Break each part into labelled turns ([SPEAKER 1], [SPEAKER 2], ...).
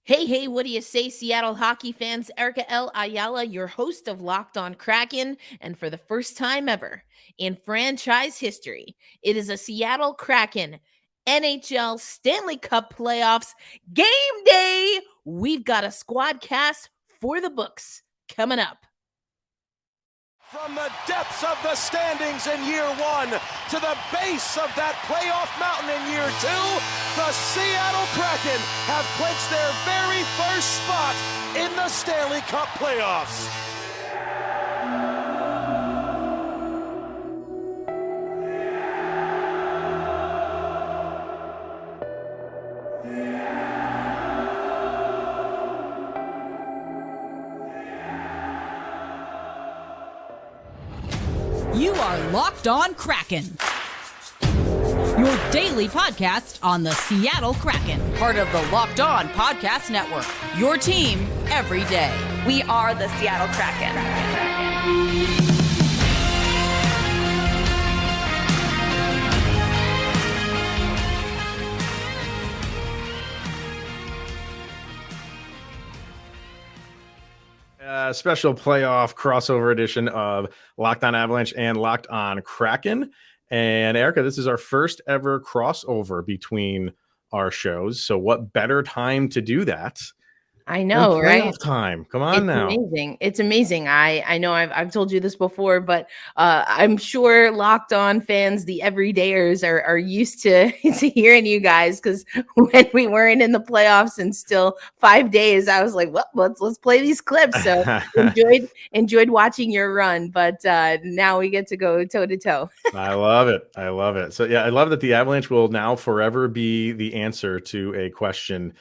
[SPEAKER 1] Hey, what do you say, Seattle hockey fans? Erica L. Ayala, your host of Locked On Kraken. And for the first time ever in franchise history, it is a Seattle Kraken NHL Stanley Cup Playoffs game day. We've got a squadcast for the books coming up.
[SPEAKER 2] From the depths of the standings in year one to the base of that playoff mountain in year two, the Seattle Kraken have clinched their very first spot in the Stanley Cup Playoffs.
[SPEAKER 3] You are Locked On Kraken, your daily podcast on the Seattle Kraken, part of the Locked On Podcast Network, your team every day.
[SPEAKER 4] We are the Seattle Kraken.
[SPEAKER 5] Special playoff crossover edition of Locked On Avalanche and Locked On Kraken. And Erica, this is our first ever crossover between our shows. So what better time to do that?
[SPEAKER 1] I know, right?
[SPEAKER 5] Time. Come on now.
[SPEAKER 1] Amazing. It's amazing. I know I've told you this before, but I'm sure Locked On fans, the everydayers, are used to hearing you guys, because when we weren't in the playoffs and still 5 days, I was like, well, let's play these clips. So enjoyed watching your run, but now we get to go toe to toe.
[SPEAKER 5] I love it. So yeah, I love that the Avalanche will now forever be the answer to a question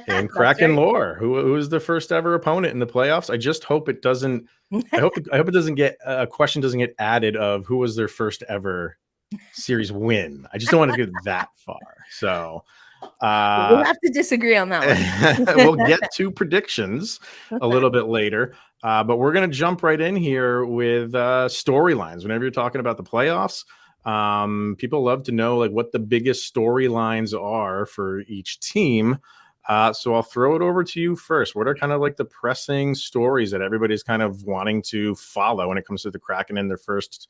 [SPEAKER 5] in Kraken lore. Who is the first ever opponent in the playoffs? I just hope it doesn't. I hope it doesn't get a question doesn't get added of who was their first ever series win. I just don't want to get that far. So
[SPEAKER 1] we'll have to disagree on that one.
[SPEAKER 5] We'll get to predictions a little bit later, but we're going to jump right in here with storylines. Whenever you're talking about the playoffs, people love to know like what the biggest storylines are for each team. So I'll throw it over to you first. What are kind of like the pressing stories that everybody's kind of wanting to follow when it comes to the Kraken in their first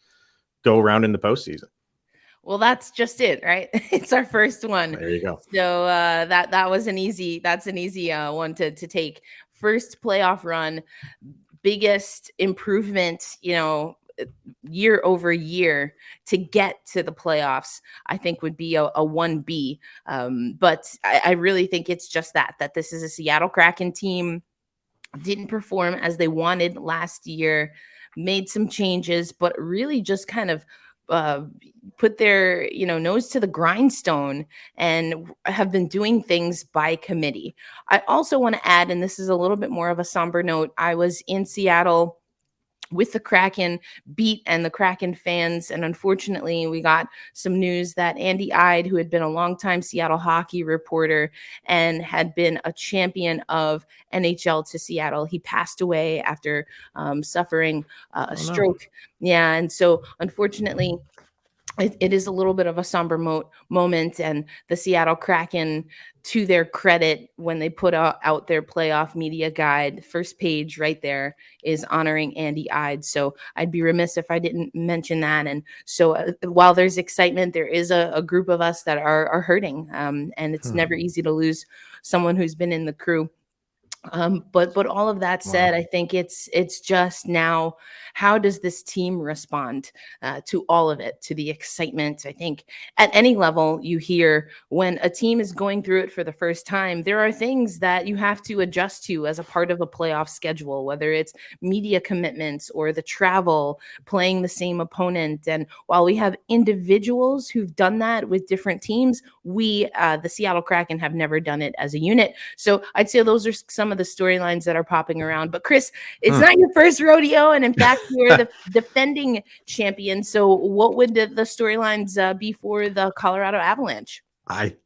[SPEAKER 5] go around in the postseason?
[SPEAKER 1] Well, that's just it, right? It's our first one.
[SPEAKER 5] There you go.
[SPEAKER 1] So that was an easy one to take. First playoff run, biggest improvement, year over year to get to the playoffs, I think would be a 1B. But I really think it's just that this is a Seattle Kraken team, didn't perform as they wanted last year, made some changes, but really just kind of put their nose to the grindstone and have been doing things by committee. I also want to add, and this is a little bit more of a somber note, I was in Seattle with the Kraken beat and the Kraken fans. And unfortunately, we got some news that Andy Ide, who had been a longtime Seattle hockey reporter and had been a champion of NHL to Seattle, he passed away after suffering a stroke. Yeah. And so unfortunately, it is a little bit of a somber moment, and the Seattle Kraken, to their credit, when they put out their playoff media guide, first page right there is honoring Andy Ide. So I'd be remiss if I didn't mention that. And so while there's excitement, there is a group of us that are hurting, and it's never easy to lose someone who's been in the crew. But all of that said, I think it's just now, how does this team respond to all of it, to the excitement? I think at any level you hear when a team is going through it for the first time, there are things that you have to adjust to as a part of a playoff schedule, whether it's media commitments or the travel, playing the same opponent. And while we have individuals who've done that with different teams, we, the Seattle Kraken, have never done it as a unit. So I'd say those are some of the storylines that are popping around. But Chris, it's not your first rodeo, and in fact, you're the defending champion. So what would the storylines be for the Colorado Avalanche?
[SPEAKER 5] I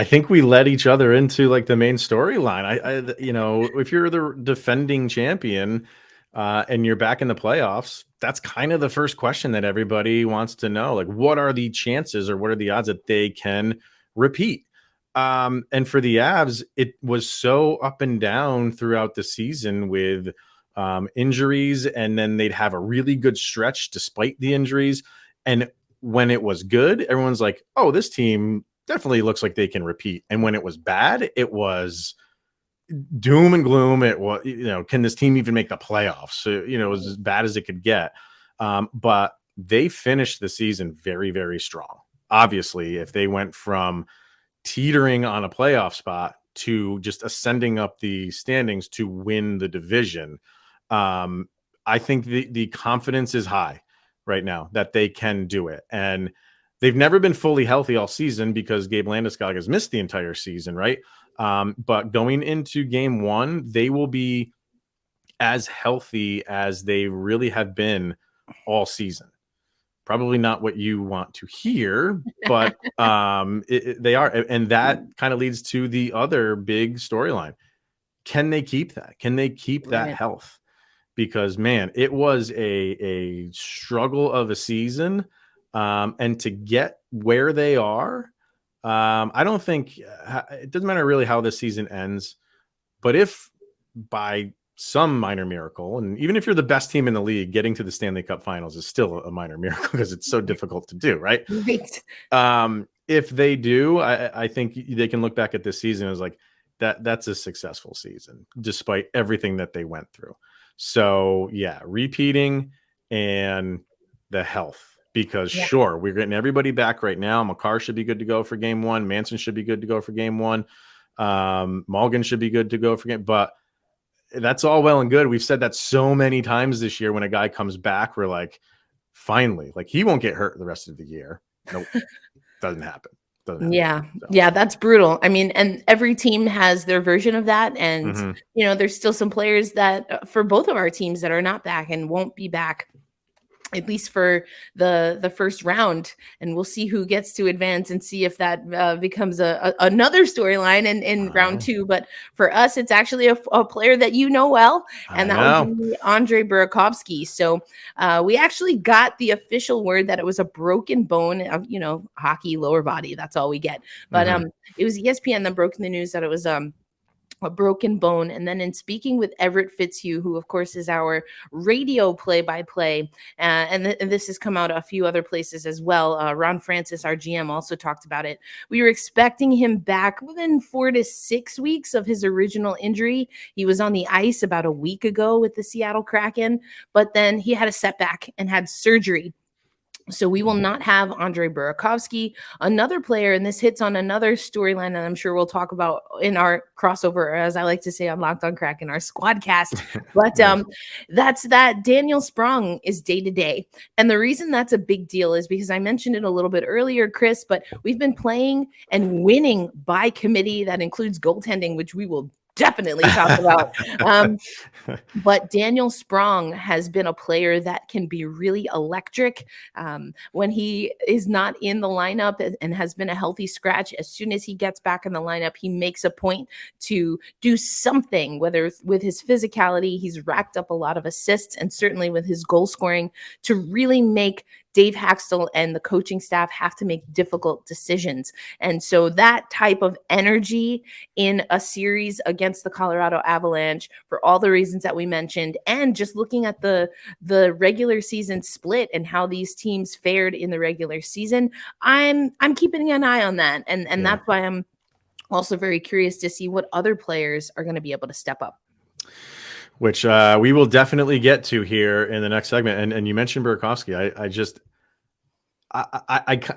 [SPEAKER 5] think we led each other into like the main storyline. If you're the defending champion and you're back in the playoffs, that's kind of the first question that everybody wants to know. Like, what are the chances or what are the odds that they can repeat? And for the Avs, it was so up and down throughout the season with injuries, and then they'd have a really good stretch despite the injuries. And when it was good, everyone's like, oh, this team definitely looks like they can repeat. And when it was bad, it was doom and gloom. It was, can this team even make the playoffs? So, it was as bad as it could get. But they finished the season very, very strong. Obviously, if they went from teetering on a playoff spot to just ascending up the standings to win the division, I think the confidence is high right now that they can do it. And they've never been fully healthy all season because Gabe Landeskog has missed the entire season, right? But going into game one, they will be as healthy as they really have been all season. Probably not what you want to hear, but they are. And that kind of leads to the other big storyline. Can they keep that? Can they keep that health? Because, man, it was a struggle of a season. And to get where they are, I don't think it doesn't matter really how this season ends. But if by some minor miracle, and even if you're the best team in the league, getting to the Stanley Cup Finals is still a minor miracle because it's so difficult to do, right? If they do, I think they can look back at this season as like that's a successful season, despite everything that they went through. So yeah, repeating and the health, because sure, we're getting everybody back right now. Makar should be good to go for game one. Manson should be good to go for game one. Malgin should be good to go for game, but that's all well and good. We've said that so many times this year. When a guy comes back, we're like, finally, like he won't get hurt the rest of the year. Nope. Doesn't happen.
[SPEAKER 1] Yeah. That's brutal. I mean, and every team has their version of that. And, there's still some players that for both of our teams that are not back and won't be back, at least for the first round. And we'll see who gets to advance and see if that becomes another storyline in round two. But for us, it's actually a player that well, and that would be Andre Burakovsky. So we actually got the official word that it was a broken bone of, hockey lower body. That's all we get. But it was ESPN that broke the news that it was a broken bone. And then in speaking with Everett Fitzhugh, who of course is our radio play-by-play, and this has come out a few other places as well. Ron Francis, our GM, also talked about it. We were expecting him back within 4 to 6 weeks of his original injury. He was on the ice about a week ago with the Seattle Kraken, but then he had a setback and had surgery. So we will not have Andre Burakovsky, another player, and this hits on another storyline that I'm sure we'll talk about in our crossover, as I like to say on Locked On Kraken, our Squadcast. But that's that Daniel Sprong is day-to-day. And the reason that's a big deal is because I mentioned it a little bit earlier, Chris, but we've been playing and winning by committee. That includes goaltending, which we will definitely talk about. But Daniel Sprong has been a player that can be really electric when he is not in the lineup and has been a healthy scratch. As soon as he gets back in the lineup, he makes a point to do something, whether with his physicality, he's racked up a lot of assists, and certainly with his goal scoring, to really make Dave Haxtell and the coaching staff have to make difficult decisions. And so that type of energy in a series against the Colorado Avalanche, for all the reasons that we mentioned, and just looking at the regular season split and how these teams fared in the regular season, I'm keeping an eye on that. And that's why I'm also very curious to see what other players are going to be able to step up.
[SPEAKER 5] Which we will definitely get to here in the next segment. And you mentioned Burakovsky.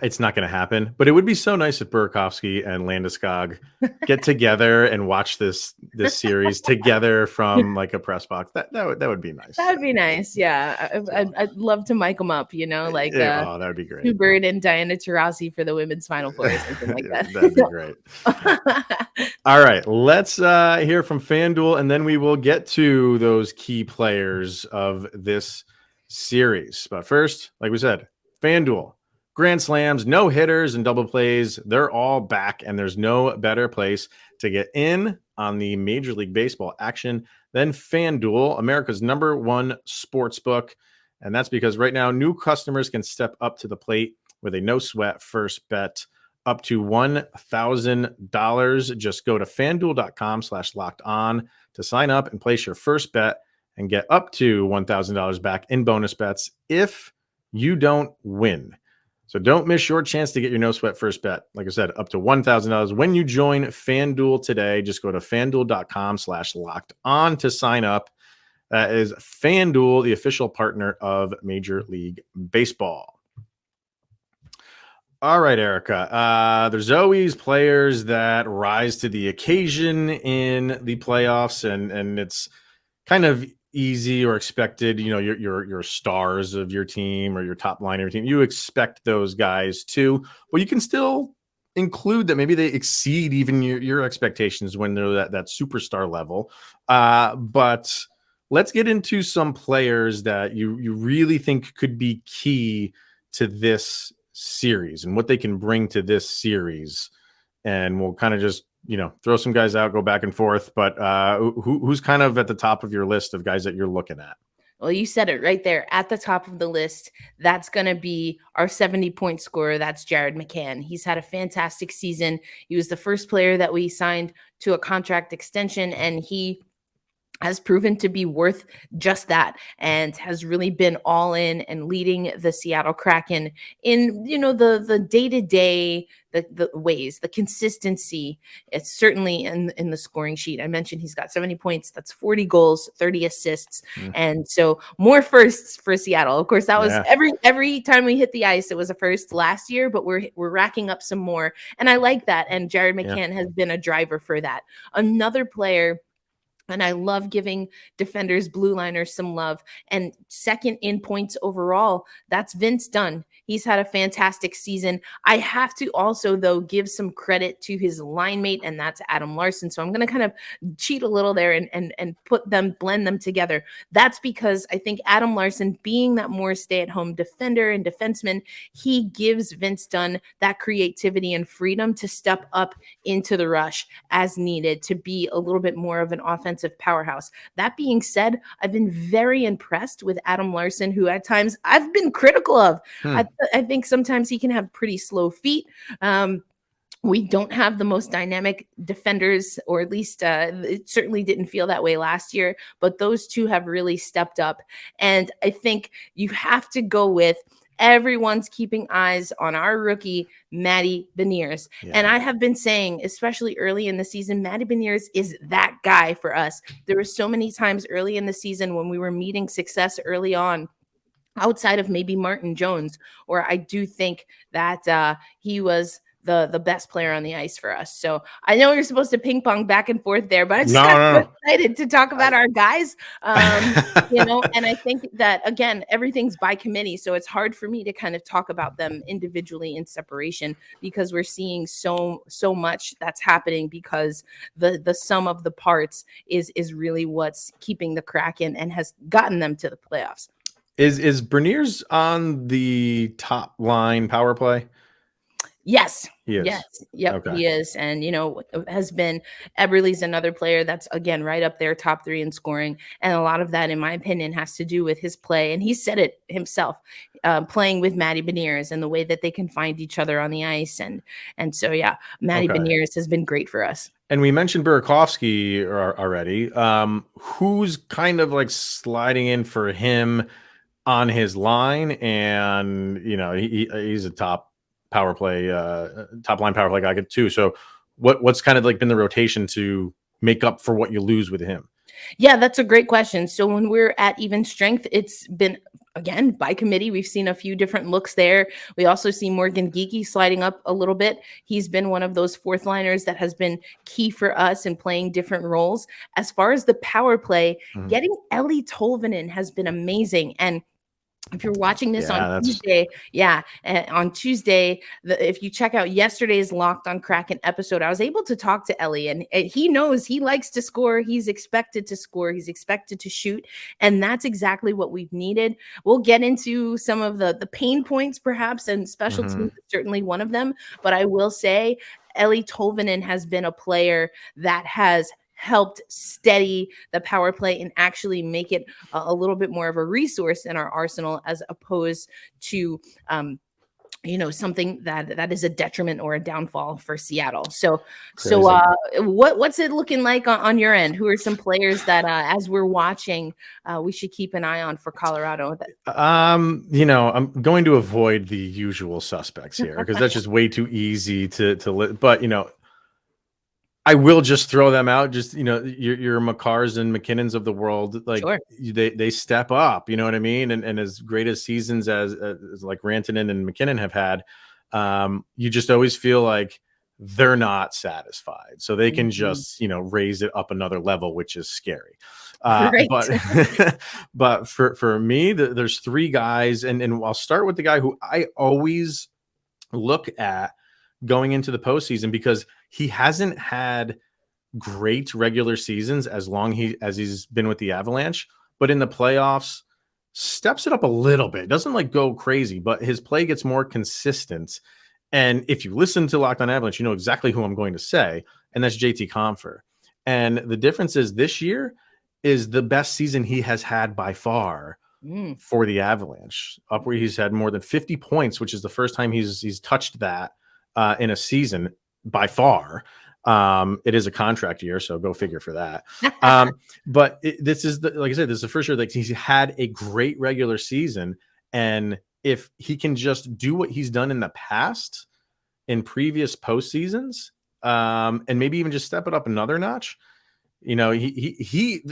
[SPEAKER 5] It's not going to happen, but it would be so nice if Burakovsky and Landeskog get together and watch this series together from like a press box. That would be nice.
[SPEAKER 1] That would be nice. Yeah. I'd love to mic them up, like
[SPEAKER 5] that would be great.
[SPEAKER 1] Stu Bird and Diana Taurasi for the women's Final Four or something like that.
[SPEAKER 5] That'd be great. All right, let's hear from FanDuel, and then we will get to those key players of this series. But first, like we said, FanDuel. Grand slams, no hitters, and double plays. They're all back, and there's no better place to get in on the Major League Baseball action than FanDuel, America's #1 sports book. And that's because right now, new customers can step up to the plate with a no-sweat first bet up to $1,000. Just go to FanDuel.com/locked-on to sign up and place your first bet and get up to $1,000 back in bonus bets if you don't win. So don't miss your chance to get your no sweat first bet. Like I said, up to $1,000 when you join FanDuel today. Just go to FanDuel.com/locked-on to sign up. That is FanDuel, the official partner of Major League Baseball. All right, Erica. There's always players that rise to the occasion in the playoffs, and it's kind of easy or expected. You know, your stars of your team or your top line of your team. You expect those guys to, but you can still include that maybe they exceed even your expectations when they're that superstar level. But let's get into some players that you really think could be key to this series and what they can bring to this series. And we'll kind of just, throw some guys out, go back and forth. But who's kind of at the top of your list of guys that you're looking at?
[SPEAKER 1] Well, you said it right there at the top of the list. That's going to be our 70-point scorer. That's Jared McCann. He's had a fantastic season. He was the first player that we signed to a contract extension, and he has proven to be worth just that and has really been all in and leading the Seattle Kraken in, the day-to-day, the ways, the consistency. It's certainly in the scoring sheet. I mentioned he's got 70 points. That's 40 goals, 30 assists. And so more firsts for Seattle. Of course, that was every time we hit the ice, it was a first last year, but we're racking up some more. And I like that. And Jared McCann has been a driver for that. Another player, and I love giving defenders, blue liners some love. And second in points overall, that's Vince Dunn. He's had a fantastic season. I have to also, though, give some credit to his line mate, and that's Adam Larson. So I'm going to kind of cheat a little there and blend them together. That's because I think Adam Larson, being that more stay-at-home defender and defenseman, he gives Vince Dunn that creativity and freedom to step up into the rush as needed to be a little bit more of an offensive powerhouse. That being said, I've been very impressed with Adam Larson, who at times I've been critical of. I think sometimes he can have pretty slow feet. We don't have the most dynamic defenders, or at least it certainly didn't feel that way last year, but those two have really stepped up. And I think you have to go with everyone's keeping eyes on our rookie, Matty Beniers. Yeah. And I have been saying, especially early in the season, Matty Beniers is that guy for us. There were so many times early in the season when we were meeting success early on, outside of maybe Martin Jones, or I do think that he was the best player on the ice for us. So I know you're supposed to ping pong back and forth there, but I just got so excited to talk about our guys, and I think that, again, everything's by committee. So it's hard for me to kind of talk about them individually in separation, because we're seeing so much that's happening, because the sum of the parts is really what's keeping the Kraken and has gotten them to the playoffs.
[SPEAKER 5] Is Beniers on the top line power play?
[SPEAKER 1] Yes.
[SPEAKER 5] He is.
[SPEAKER 1] Yes. Yep. Okay. He is. And, has been Eberle's another player that's, again, right up there, top 3 in scoring. And a lot of that, in my opinion, has to do with his play. And he said it himself, playing with Matty Beniers and the way that they can find each other on the ice. And so, yeah, Matty Beniers has been great for us.
[SPEAKER 5] And we mentioned Burakovsky already. Who's kind of like sliding in for him on his line? And, he's a top line power play guy too. So what's kind of like been the rotation to make up for what you lose with him?
[SPEAKER 1] Yeah, that's a great question. So when we're at even strength, it's been, again, by committee. We've seen a few different looks there. We also see Morgan Geekie sliding up a little bit. He's been one of those fourth liners that has been key for us in playing different roles. As far as the power play, getting Eeli Tolvanen has been amazing. And if you're watching this on Tuesday, if you check out yesterday's Locked on Kraken episode, I was able to talk to Eeli, and he knows he likes to score. He's expected to score. He's expected to shoot. And that's exactly what we've needed. We'll get into some of the pain points, perhaps, and special teams is certainly one of them. But I will say Eeli Tolvanen has been a player that has helped steady the power play and actually make it a little bit more of a resource in our arsenal, as opposed to something that is a detriment or a downfall for Seattle. So
[SPEAKER 5] Crazy.
[SPEAKER 1] what's it looking like on your end? Who are some players that as we're watching, we should keep an eye on for Colorado?
[SPEAKER 5] I'm going to avoid the usual suspects here because that's just way too easy to but I will just throw them out. Just, your Makars and McKinnons of the world, like
[SPEAKER 1] Sure.
[SPEAKER 5] they step up, you know what I mean? And as great as seasons as like Rantanen and McKinnon have had, you just always feel like they're not satisfied. So they can just, raise it up another level, which is scary.
[SPEAKER 1] Right.
[SPEAKER 5] But for me, there's three guys, and I'll start with the guy who I always look at going into the postseason because he hasn't had great regular seasons as he's been with the Avalanche, but in the playoffs steps it up a little bit. Doesn't like go crazy, but his play gets more consistent. And if you listen to Locked On Avalanche, you know exactly who I'm going to say, and that's JT Compher. And the difference is this year is the best season he has had by far for the Avalanche, up where he's had more than 50 points, which is the first time he's touched that in a season by far. It is a contract year, so go figure for that. But this is like I said, this is the first year that he's had a great regular season. And if he can just do what he's done in the past in previous postseasons, and maybe even just step it up another notch, he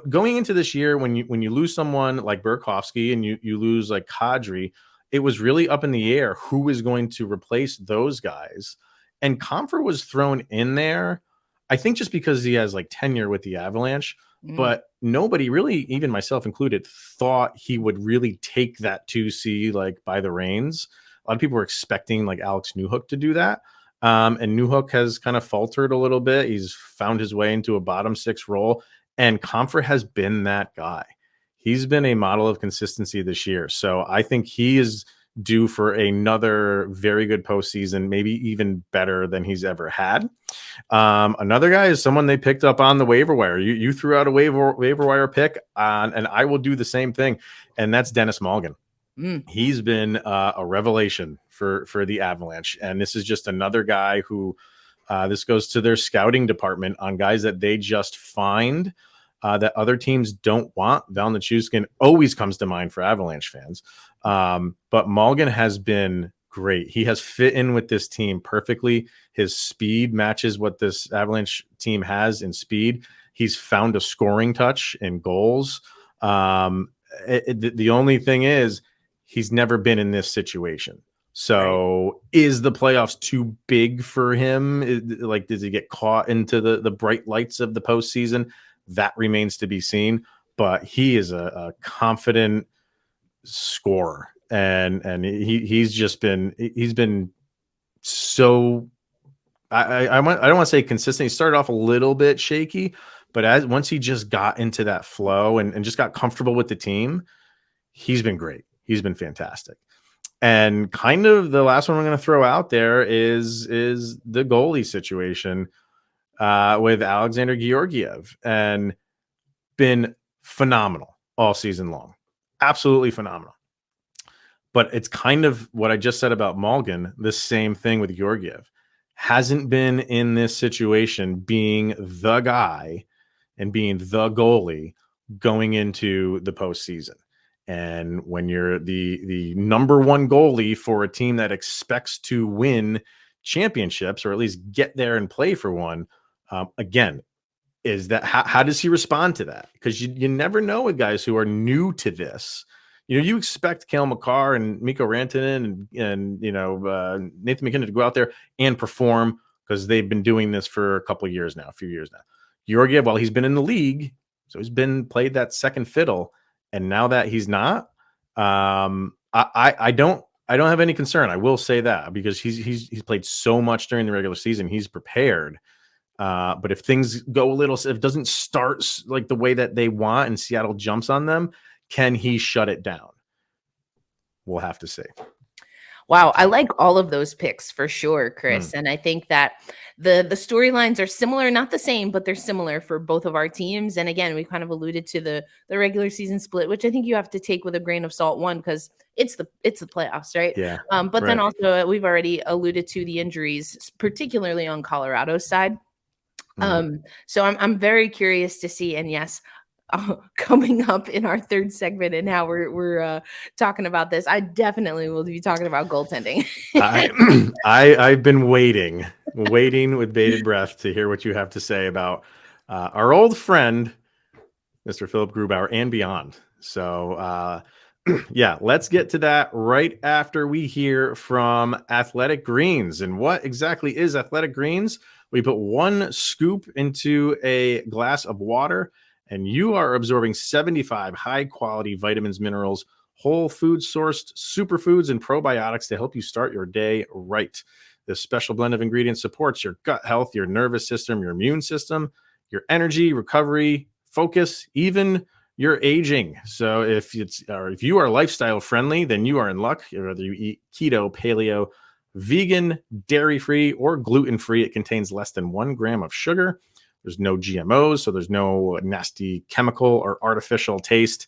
[SPEAKER 5] going into this year, when you lose someone like Burakovsky and you lose like Kadri, it was really up in the air who is going to replace those guys. And Compher was thrown in there, I think, just because he has like tenure with the Avalanche. But nobody really, even myself included, thought he would really take that 2C like by the reins. A lot of people were expecting like Alex Newhook to do that. And Newhook has kind of faltered a little bit. He's found his way into a bottom six role. And Compher has been that guy. He's been a model of consistency this year. So I think he is due for another very good postseason, maybe even better than he's ever had. Another guy is someone they picked up on the waiver wire. You threw out a waiver wire pick, and I will do the same thing, and that's Dennis Malgin. He's been a revelation for the Avalanche, and this is just another guy who this goes to their scouting department on guys that they just find that other teams don't want. Val Nichushkin always comes to mind for Avalanche fans. But Malgin has been great. He has fit in with this team perfectly. His speed matches what this Avalanche team has in speed. He's found a scoring touch in goals. The only thing is he's never been in this situation. So is the playoffs too big for him? Does he get caught into the bright lights of the postseason? That remains to be seen, but he is a confident scorer, and he's been so I don't want to say consistent. He started off a little bit shaky, but once he just got into that flow and just got comfortable with the team, he's been great. He's been fantastic. And kind of the last one I'm going to throw out there is the goalie situation with Alexander Georgiev, and been phenomenal all season long. Absolutely phenomenal. But it's kind of what I just said about Malgin, the same thing with Georgiev. Hasn't been in this situation being the guy and being the goalie going into the postseason. And when you're the number one goalie for a team that expects to win championships, or at least get there and play for one, again, is that how does he respond to that? Because you never know with guys who are new to this. You expect Cale Makar and Mikko Rantanen and Nathan McKinnon to go out there and perform because they've been doing this for a few years now. Georgiev, while he's been in the league, so he's been played that second fiddle, and now that he's not, I don't have any concern. I will say that because he's played so much during the regular season, he's prepared. But if things go if it doesn't start like the way that they want and Seattle jumps on them, can he shut it down? We'll have to see.
[SPEAKER 1] Wow, I like all of those picks for sure, Chris. And I think that the storylines are similar, not the same, but they're similar for both of our teams. And again, we kind of alluded to the regular season split, which I think you have to take with a grain of salt. One, because it's the playoffs, right?
[SPEAKER 5] Yeah.
[SPEAKER 1] But then also we've already alluded to the injuries, particularly on Colorado's side. So I'm very curious to see. And yes, coming up in our third segment and how we're talking about this, I definitely will be talking about goaltending.
[SPEAKER 5] I've been waiting with bated breath to hear what you have to say about our old friend, Mr. Philip Grubauer, and beyond. So yeah, let's get to that right after we hear from Athletic Greens. And what exactly is Athletic Greens? We put 1 scoop into a glass of water, and you are absorbing 75 high-quality vitamins, minerals, whole food sourced superfoods, and probiotics to help you start your day right. This special blend of ingredients supports your gut health, your nervous system, your immune system, your energy, recovery, focus, even your aging. So if you are lifestyle friendly, then you are in luck. Whether you eat keto, paleo, vegan, dairy-free, or gluten-free, it contains less than 1 gram of sugar. There's no GMOs, so there's no nasty chemical or artificial taste,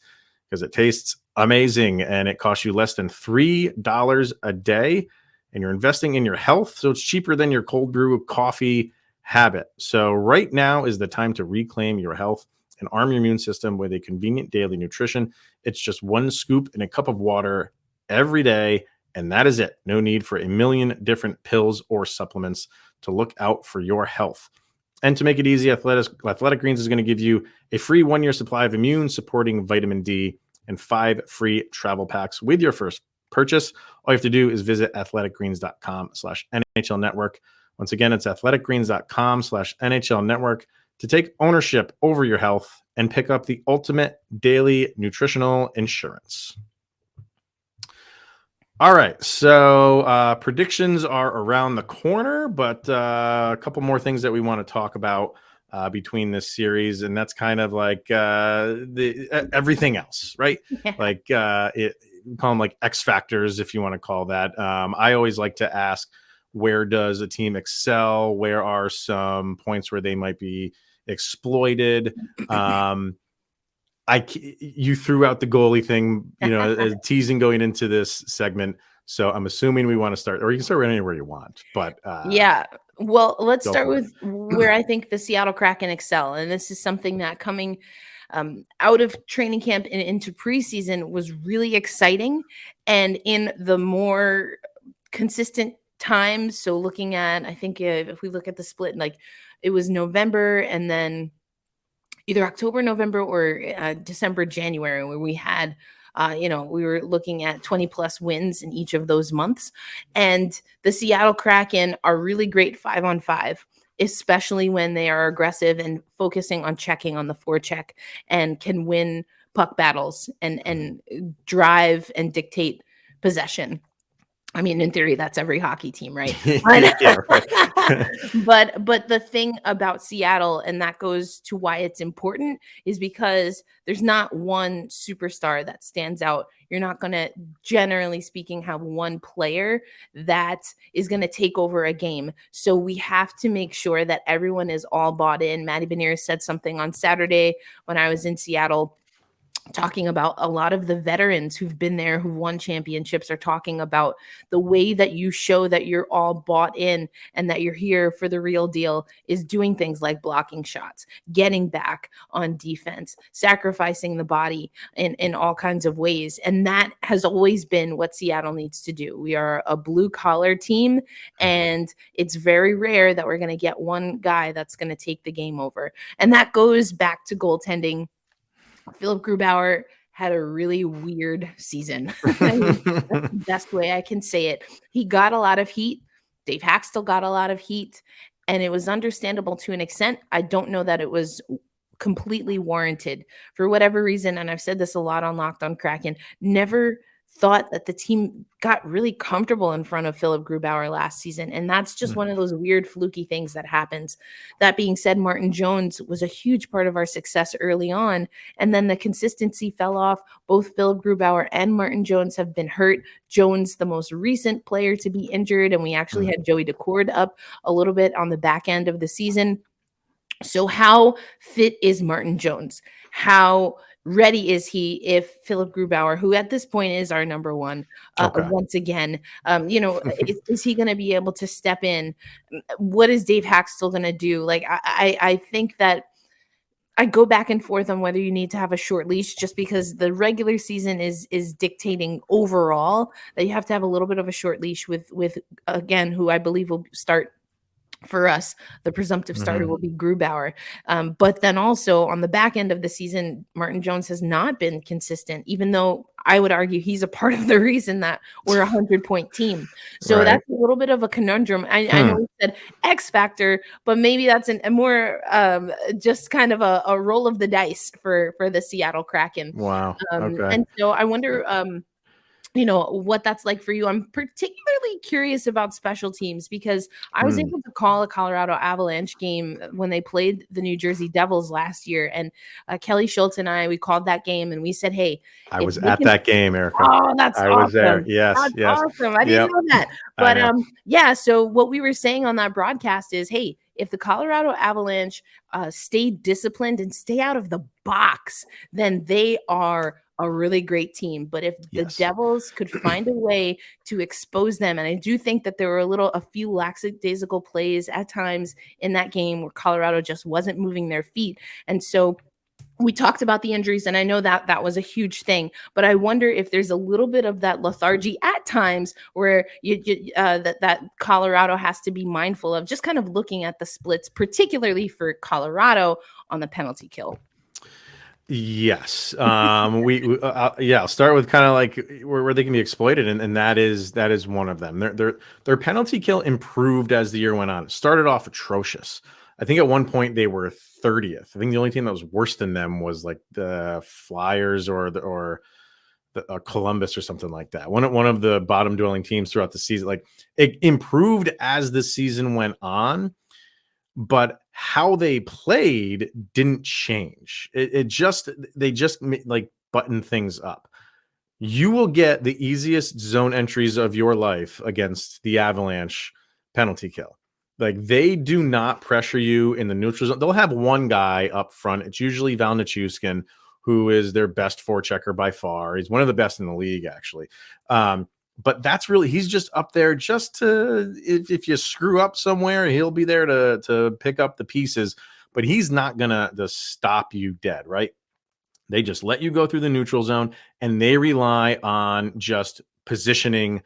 [SPEAKER 5] because it tastes amazing and it costs you less than $3 a day, and you're investing in your health, so it's cheaper than your cold brew coffee habit. So right now is the time to reclaim your health and arm your immune system with a convenient daily nutrition. It's just 1 scoop in a cup of water every day, and that is it. No need for a million different pills or supplements to look out for your health. And to make it easy, Athletic Greens is going to give you a free 1-year supply of immune-supporting vitamin D and 5 free travel packs with your first purchase. All you have to do is visit athleticgreens.com/NHL Network. Once again, it's athleticgreens.com/NHL Network to take ownership over your health and pick up the ultimate daily nutritional insurance. All right, so predictions are around the corner, but a couple more things that we want to talk about between this series, and that's kind of like everything else, right?
[SPEAKER 1] Yeah.
[SPEAKER 5] Like we call them like X factors, if you want to call that. I always like to ask, where does a team excel? Where are some points where they might be exploited? You threw out the goalie thing, as teasing going into this segment. So I'm assuming we want to start, or you can start right anywhere you want. But
[SPEAKER 1] yeah, well, let's start
[SPEAKER 5] for it.
[SPEAKER 1] with where I think the Seattle Kraken excel, and this is something that coming out of training camp and into preseason was really exciting, and in the more consistent times. So looking at, I think if we look at the split, like it was November and then either October, November, or December, January, where we had, we were looking at 20 plus wins in each of those months. And the Seattle Kraken are really great 5-on-5, especially when they are aggressive and focusing on checking on the forecheck and can win puck battles and drive and dictate possession. I mean, in theory, that's every hockey team, right?
[SPEAKER 5] Yeah, right.
[SPEAKER 1] But the thing about Seattle, and that goes to why it's important, is because there's not one superstar that stands out. You're not going to, generally speaking, have one player that is going to take over a game. So we have to make sure that everyone is all bought in. Matty Beniers said something on Saturday when I was in Seattle, talking about a lot of the veterans who've been there, who've won championships, are talking about the way that you show that you're all bought in and that you're here for the real deal is doing things like blocking shots, getting back on defense, sacrificing the body in all kinds of ways. And that has always been what Seattle needs to do. We are a blue collar team, and it's very rare that we're going to get one guy that's going to take the game over. And that goes back to goaltending. Philip Grubauer had a really weird season. I mean, that's the best way I can say it. He got a lot of heat. Dave Haxtell got a lot of heat, and it was understandable to an extent. I don't know that it was completely warranted for whatever reason. And I've said this a lot on Locked on Kraken. Never thought that the team got really comfortable in front of Philip Grubauer last season. And that's just one of those weird fluky things that happens. That being said, Martin Jones was a huge part of our success early on. And then the consistency fell off. Both Philip Grubauer and Martin Jones have been hurt. Jones, the most recent player to be injured. And we actually had Joey Decord up a little bit on the back end of the season. So how fit is Martin Jones? How ready is he if Philip Grubauer, who at this point is our number one, once again, is he going to be able to step in? What is Dave Haxtell going to do? Like, I think that I go back and forth on whether you need to have a short leash, just because the regular season is dictating overall that you have to have a little bit of a short leash with again, who I believe will start for us. The presumptive starter will be Grubauer. But then also on the back end of the season, Martin Jones has not been consistent, even though I would argue he's a part of the reason that we're a 100-point team. So that's a little bit of a conundrum. I know we said X factor, but maybe that's a more just kind of a roll of the dice for the Seattle Kraken.
[SPEAKER 5] Wow.
[SPEAKER 1] And so I wonder, what that's like for you. I'm particularly curious about special teams because I was able to call a Colorado Avalanche game when they played the New Jersey Devils last year. And Kelly Schultz and we called that game and we said, hey,
[SPEAKER 5] I was at that game, Erica.
[SPEAKER 1] Oh, that's awesome.
[SPEAKER 5] I was there. Yes.
[SPEAKER 1] That's awesome. I didn't know that. But so what we were saying on that broadcast is, hey, if the Colorado Avalanche stay disciplined and stay out of the box, then they are a really great team. But if the Devils could find a way to expose them, and I do think that there were a few lackadaisical plays at times in that game where Colorado just wasn't moving their feet. And so we talked about the injuries, and I know that was a huge thing, but I wonder if there's a little bit of that lethargy at times where that Colorado has to be mindful of, just kind of looking at the splits, particularly for Colorado on the penalty kill.
[SPEAKER 5] Yes. I'll start with kind of like where they can be exploited. And that is one of them. Their penalty kill improved as the year went on. It started off atrocious. I think at one point they were 30th. I think the only team that was worse than them was like the Flyers or the Columbus or something like that. One of the bottom dwelling teams throughout the season. Like, it improved as the season went on, but how they played didn't change. They just like button things up. You will get the easiest zone entries of your life against the Avalanche penalty kill. Like, they do not pressure you in the neutral zone. They'll have one guy up front. It's usually Val Nichushkin, who is their best forechecker by far. He's one of the best in the league, actually. But that's really, he's just up there just to, if you screw up somewhere, he'll be there to pick up the pieces, but he's not going to stop you dead, right? They just let you go through the neutral zone, and they rely on just positioning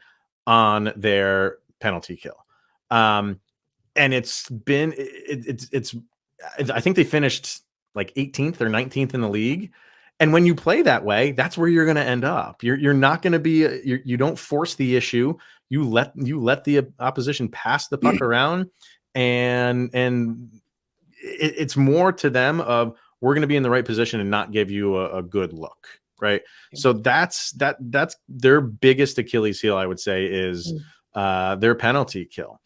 [SPEAKER 5] on their penalty kill. And it's I think they finished like 18th or 19th in the league. And when you play that way, that's where you're going to end up. You're not going to be, you don't force the issue. You let the opposition pass the puck around, and it's more to them of, we're going to be in the right position and not give you a good look. Right. So that's their biggest Achilles heel, I would say, is their penalty kill.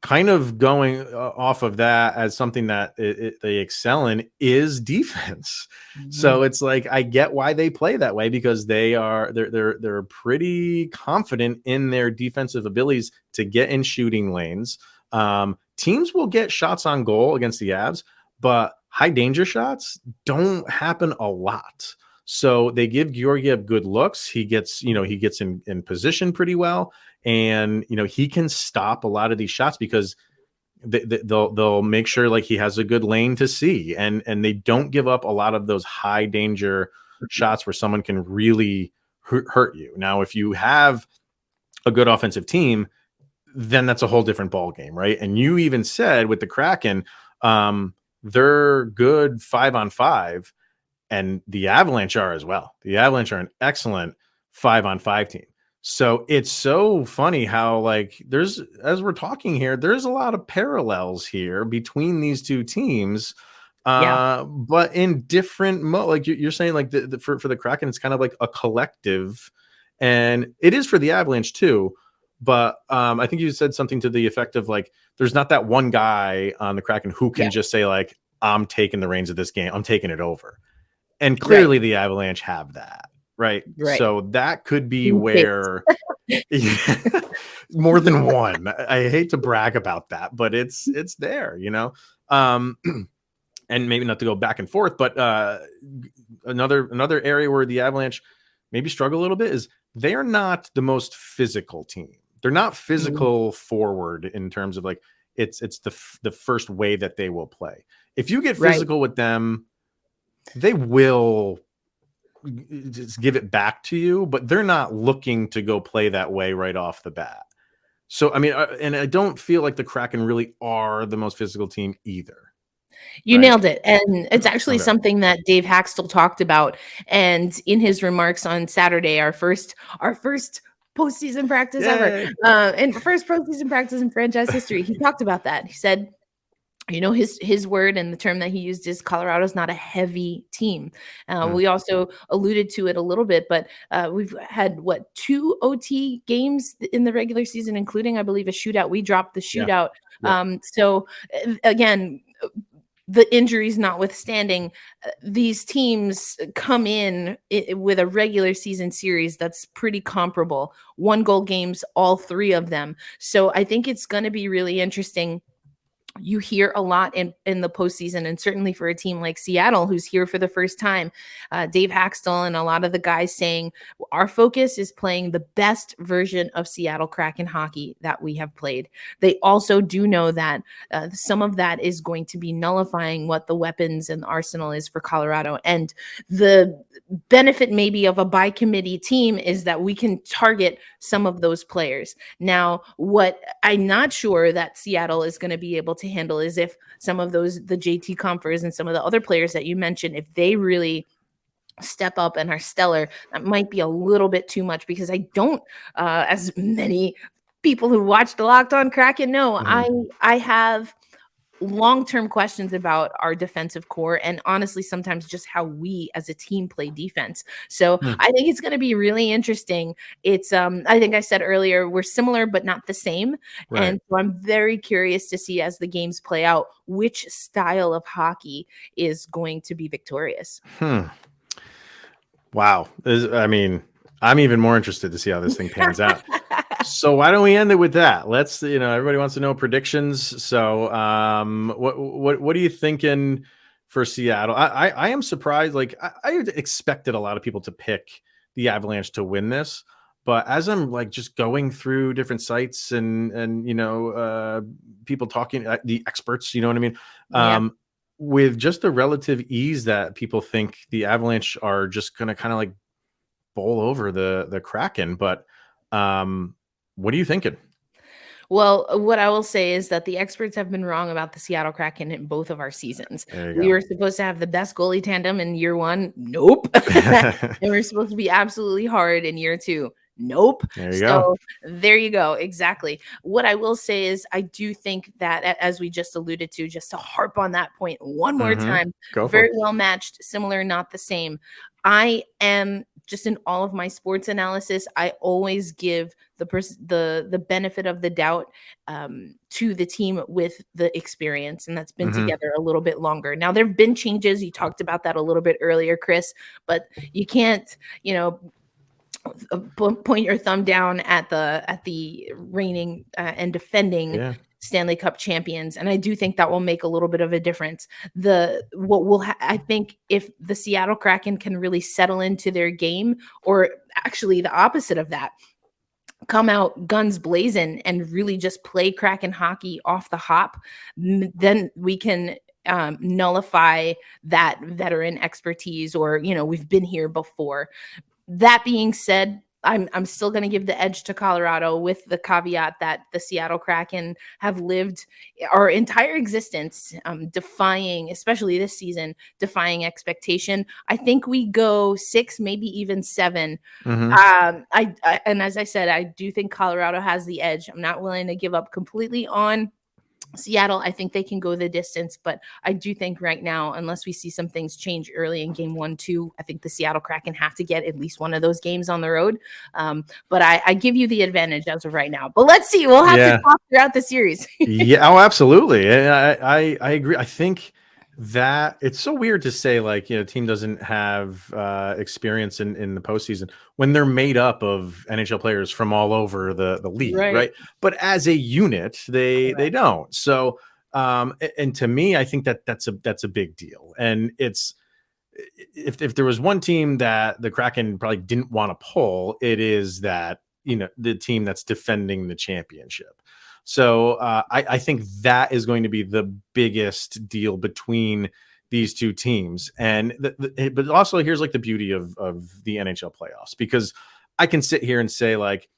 [SPEAKER 5] Kind of going off of that as something that they excel in is defense. So it's like, I get why they play that way, because they're pretty confident in their defensive abilities to get in shooting lanes. Teams will get shots on goal against the Avs, but high danger shots don't happen a lot. So they give Georgiev good looks. He gets in position pretty well. And, he can stop a lot of these shots because they'll make sure like he has a good lane to see. And they don't give up a lot of those high danger shots where someone can really hurt you. Now, if you have a good offensive team, then that's a whole different ball game, right? And you even said with the Kraken, they're good 5-on-5, and the Avalanche are as well. The Avalanche are an excellent 5-on-5 team. So it's so funny how, like, as we're talking here, there's a lot of parallels here between these two teams, but in different like you're saying, like for the Kraken, it's kind of like a collective, And it is for the Avalanche too. But I think you said something to the effect of like, there's not that one guy on the Kraken who can just say like, I'm taking the reins of this game. I'm taking it over. And clearly the Avalanche have that. Right. So that could be where more than one. I hate to brag about that, but it's there, you know. And maybe not to go back and forth, but another area where the Avalanche maybe struggle a little bit is they're not the most physical team. They're not physical forward in terms of like it's the first way that they will play. If you get physical with them, they will just give it back to you, but they're not looking to go play that way right off the bat. So, I mean, and I don't feel like the Kraken really are the most physical team either.
[SPEAKER 1] You nailed it. And it's actually something that Dave Haxtell talked about. And in his remarks on Saturday, our first postseason practice ever, and first postseason practice in franchise history, he talked about that. He said, you know, his word and the term that he used is Colorado's not a heavy team. We also alluded to it a little bit, but we've had 2 OT games in the regular season, including, I believe, a shootout. We dropped the shootout. So again, the injuries notwithstanding, these teams come in with a regular season series that's pretty comparable. 1-goal games, all 3 of them. So I think it's going to be really interesting. You hear a lot in the postseason, and certainly for a team like Seattle, who's here for the first time, Dave Haxtell and a lot of the guys saying our focus is playing the best version of Seattle Kraken hockey that we have played. They also do know that some of that is going to be nullifying what the weapons and the arsenal is for Colorado. And the benefit maybe of a by committee team is that we can target some of those players. Now, what I'm not sure that Seattle is going to be able to handle is if some of those, the JT Comphers and some of the other players that you mentioned, if they really step up and are stellar, that might be a little bit too much, because I don't, as many people who watched the Locked On Kraken know, I have long-term questions about our defensive core, and honestly sometimes just how we as a team play defense. So I think it's going to be really interesting. It's I think I said earlier, we're similar but not the same, and so I'm very curious to see as the games play out which style of hockey is going to be victorious.
[SPEAKER 5] Wow. I mean, I'm even more interested to see how this thing pans out. So why don't we end it with that? Let's, everybody wants to know predictions. So what are you thinking for Seattle? I am surprised. Like I expected a lot of people to pick the Avalanche to win this, but as I'm like just going through different sites and people talking, the experts, you know what I mean? With just the relative ease that people think the Avalanche are just going to kind of like bowl over the Kraken. But what are you thinking?
[SPEAKER 1] Well, what I will say is that the experts have been wrong about the Seattle Kraken in both of our seasons. We were supposed to have the best goalie tandem in year 1. Nope. And we're supposed to be absolutely hard in year 2. Nope. There you go. Exactly. What I will say is I do think that, as we just alluded to, just to harp on that point one more time, very well matched, similar, not the same. I am just in all of my sports analysis, I always give the benefit of the doubt to the team with the experience, and that's been together a little bit longer. Now, there have been changes. You talked about that a little bit earlier, Chris, but you can't, point your thumb down at the reigning and defending Stanley Cup champions, and I do think that will make a little bit of a difference. I think if the Seattle Kraken can really settle into their game, or actually the opposite of that, come out guns blazing and really just play Kraken hockey off the hop, then we can nullify that veteran expertise, or we've been here before. That being said, I'm still going to give the edge to Colorado, with the caveat that the Seattle Kraken have lived our entire existence defying, especially this season, defying expectation. I think we go 6, maybe even 7. And as I said, I do think Colorado has the edge. I'm not willing to give up completely on Seattle, I think they can go the distance, but I do think right now, unless we see some things change early in game 1, 2, I think the Seattle Kraken have to get at least one of those games on the road. But I give you the advantage as of right now. But let's see. We'll have to talk throughout the series.
[SPEAKER 5] Yeah. Oh, absolutely. And I agree. I think that it's so weird to say, like, team doesn't have experience in the postseason when they're made up of NHL players from all over the league, right? But as a unit, they don't. So, and to me, I think that's a big deal. And it's if there was one team that the Kraken probably didn't want to pull, it is that the team that's defending the championship. So I think that is going to be the biggest deal between these two teams. And but also here's like the beauty of the NHL playoffs, because I can sit here and say, like,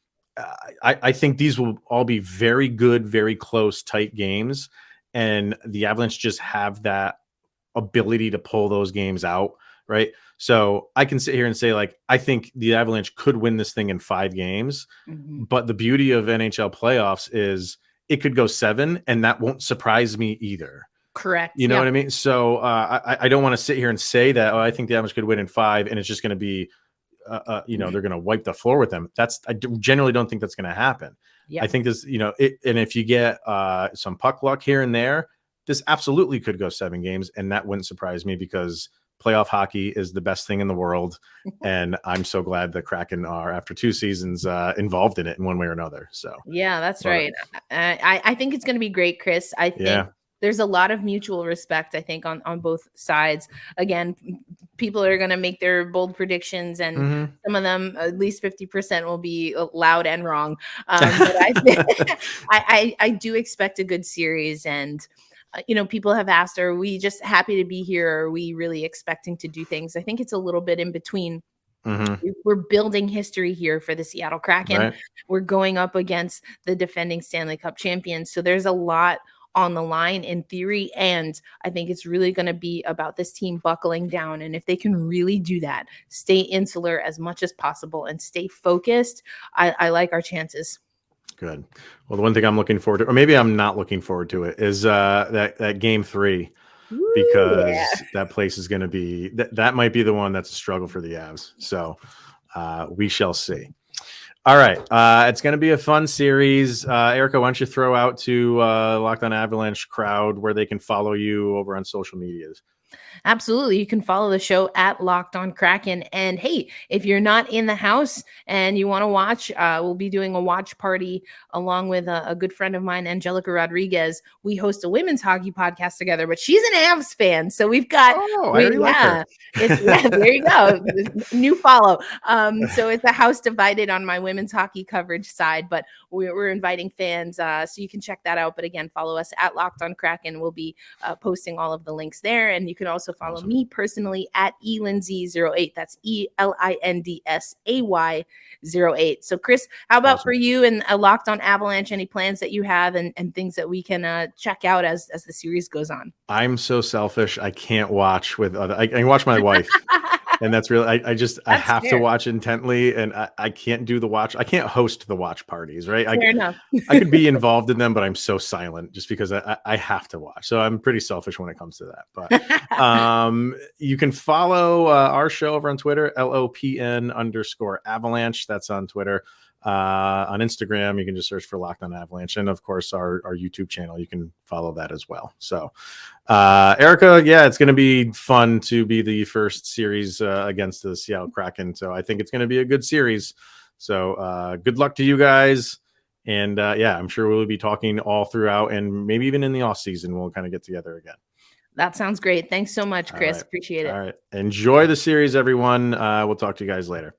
[SPEAKER 5] I think these will all be very good, very close, tight games. And the Avalanche just have that ability to pull those games out. Right. So I can sit here and say, like, I think the Avalanche could win this thing in 5 games. But the beauty of NHL playoffs is it could go 7, and that won't surprise me either.
[SPEAKER 1] Correct.
[SPEAKER 5] You know what I mean? So I don't want to sit here and say that, I think the Avalanche could win in 5, and it's just going to be, they're going to wipe the floor with them. I generally don't think that's going to happen. I think this, and if you get some puck luck here and there, this absolutely could go 7 games, and that wouldn't surprise me, because playoff hockey is the best thing in the world. And I'm so glad the Kraken are, after 2 seasons, involved in it in one way or another. So,
[SPEAKER 1] yeah, that's right. I think it's going to be great, Chris. I think there's a lot of mutual respect, I think, on both sides. Again, people are going to make their bold predictions, and some of them, at least 50%, will be loud and wrong. But I do expect a good series. And people have asked, are we just happy to be here? Or are we really expecting to do things? I think it's a little bit in between. We're building history here for the Seattle Kraken. Right. We're going up against the defending Stanley Cup champions. So there's a lot on the line in theory. And I think it's really going to be about this team buckling down. And if they can really do that, stay insular as much as possible and stay focused, I like our chances.
[SPEAKER 5] Good. Well, the one thing I'm looking forward to, or maybe I'm not looking forward to it, is that game 3, because that place is going to be that might be the one that's a struggle for the Avs. So we shall see. All right, it's going to be a fun series. Erica, why don't you throw out to Locked On Avalanche crowd where they can follow you over on social medias?
[SPEAKER 1] Absolutely. You can follow the show at Locked On Kraken. And hey, if you're not in the house and you want to watch, we'll be doing a watch party along with a good friend of mine, Angelica Rodriguez. We host a women's hockey podcast together, but she's an Avs fan. So we've got,
[SPEAKER 5] like her.
[SPEAKER 1] There you go. New follow. So it's a house divided on my women's hockey coverage side, but we're inviting fans. So you can check that out. But again, follow us at Locked On Kraken. We'll be posting all of the links there. And you can also follow me personally at elindsay08. That's ELINDSAY08. So Chris, how about for you and Locked On Avalanche, any plans that you have and things that we can check out as the series goes on?
[SPEAKER 5] I'm so selfish. I can't watch with other, I can watch my wife. And that's really, I have to watch intently, and I can't do the watch. I can't host the watch parties, right?
[SPEAKER 1] Fair enough.
[SPEAKER 5] I could be involved in them, but I'm so silent just because I have to watch. So I'm pretty selfish when it comes to that. But you can follow our show over on Twitter, LOPN_Avalanche. That's on Twitter. On Instagram, you can just search for Locked On Avalanche, and of course our YouTube channel, you can follow that as well. So Erica, it's going to be fun to be the first series against the Seattle Kraken, so I think it's going to be a good series. So good luck to you guys, and I'm sure we'll be talking all throughout, and maybe even in the off season we'll kind of get together again.
[SPEAKER 1] That sounds great. Thanks so much, Chris. Appreciate it.
[SPEAKER 5] All right, enjoy the series, everyone. We'll talk to you guys later.